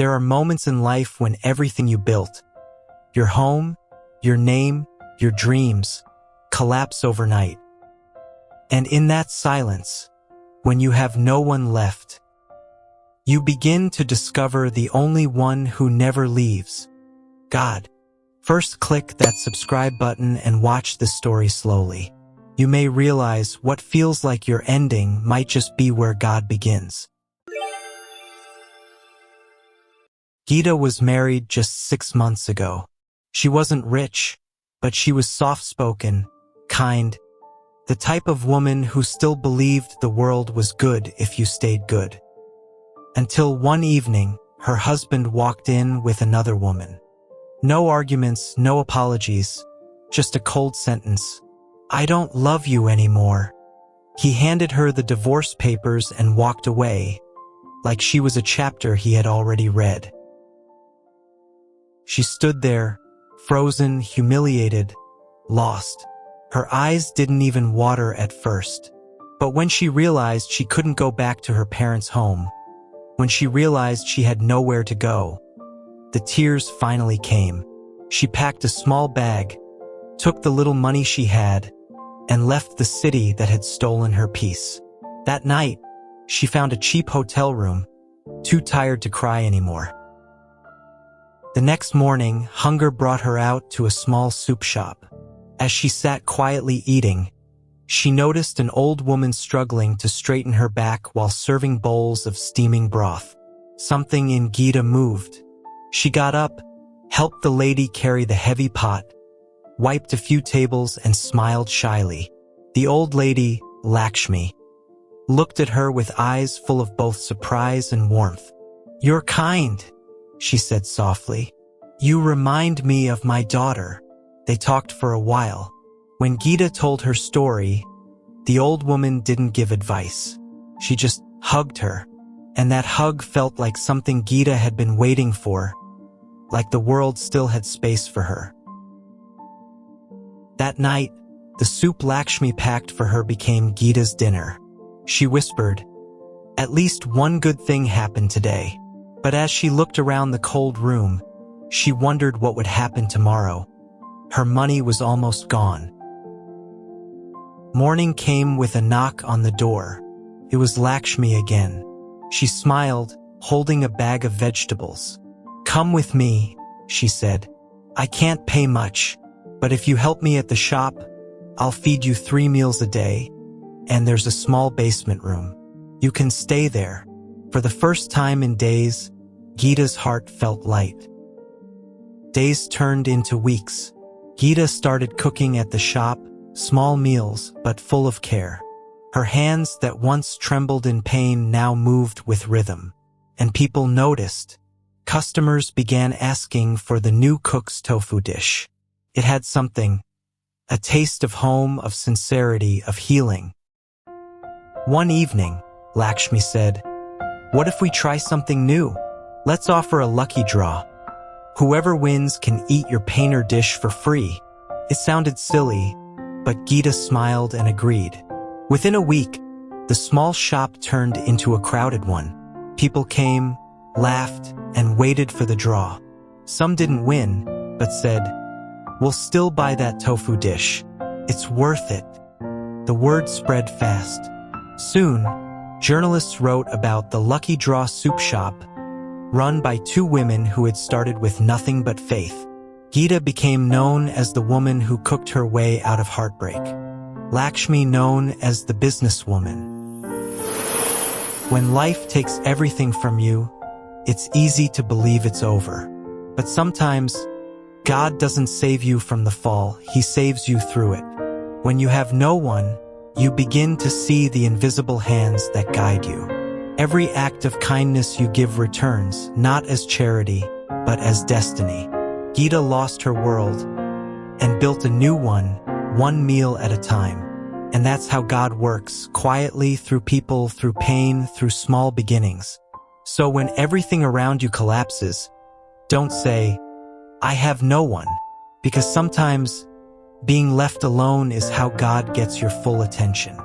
There are moments in life when everything you built, your home, your name, your dreams, collapse overnight. And in that silence, when you have no one left, you begin to discover the only one who never leaves, God. First, click that subscribe button and watch this story slowly. You may realize what feels like your ending might just be where God begins. Geeta was married just 6 months ago. She wasn't rich, but she was soft-spoken, kind, the type of woman who still believed the world was good if you stayed good. Until one evening, her husband walked in with another woman. No arguments, no apologies, just a cold sentence. "I don't love you anymore." He handed her the divorce papers and walked away, like she was a chapter he had already read. She stood there, frozen, humiliated, lost. Her eyes didn't even water at first. But when she realized she couldn't go back to her parents' home, when she realized she had nowhere to go, the tears finally came. She packed a small bag, took the little money she had, and left the city that had stolen her peace. That night, she found a cheap hotel room, too tired to cry anymore. The next morning, hunger brought her out to a small soup shop. As she sat quietly eating, she noticed an old woman struggling to straighten her back while serving bowls of steaming broth. Something in Geeta moved. She got up, helped the lady carry the heavy pot, wiped a few tables and smiled shyly. The old lady, Lakshmi, looked at her with eyes full of both surprise and warmth. "You're kind," she said softly. "You remind me of my daughter." They talked for a while. When Geeta told her story, the old woman didn't give advice. She just hugged her, and that hug felt like something Geeta had been waiting for, like the world still had space for her. That night, the soup Lakshmi packed for her became Geeta's dinner. She whispered, "At least one good thing happened today." But as she looked around the cold room, she wondered what would happen tomorrow. Her money was almost gone. Morning came with a knock on the door. It was Lakshmi again. She smiled, holding a bag of vegetables. "Come with me," she said. "I can't pay much, but if you help me at the shop, I'll feed you 3 meals a day, and there's a small basement room. You can stay there." For the first time in days, Geeta's heart felt light. Days turned into weeks. Geeta started cooking at the shop, small meals but full of care. Her hands that once trembled in pain now moved with rhythm. And people noticed. Customers began asking for the new cook's tofu dish. It had something, a taste of home, of sincerity, of healing. One evening, Lakshmi said, "What if we try something new? Let's offer a lucky draw. Whoever wins can eat your painter dish for free." It sounded silly, but Geeta smiled and agreed. Within a week, the small shop turned into a crowded one. People came, laughed, and waited for the draw. Some didn't win, but said, "We'll still buy that tofu dish. It's worth it." The word spread fast. Soon, journalists wrote about the Lucky Draw soup shop, run by 2 women who had started with nothing but faith. Geeta became known as the woman who cooked her way out of heartbreak. Lakshmi known as the businesswoman. When life takes everything from you, it's easy to believe it's over. But sometimes, God doesn't save you from the fall, He saves you through it. When you have no one, you begin to see the invisible hands that guide you. Every act of kindness you give returns, not as charity, but as destiny. Geeta lost her world and built a new one meal at a time. And that's how God works, quietly, through people, through pain, through small beginnings. So when everything around you collapses, don't say, "I have no one," because sometimes being left alone is how God gets your full attention.